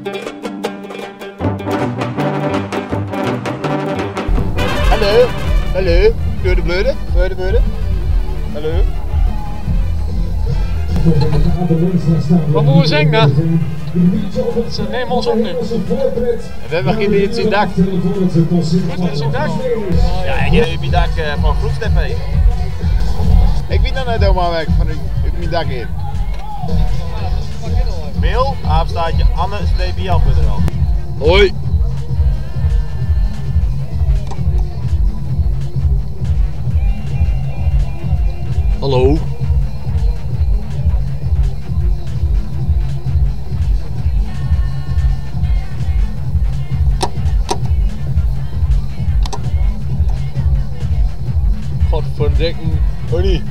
Hallo, hallo, blöde, hallo. Wat moeten we zeggen dan? Ze nemen ons op nu. We hebben geen iets in dak. Goed, is het dag? Ja, ik heb mijn dak van Groep TV. Ik weet nog net helemaal weg van mijn dak in. Mail, apenstaartje Anne-Jan.nl. Hoi. Hallo. Godverdikken. Hoi.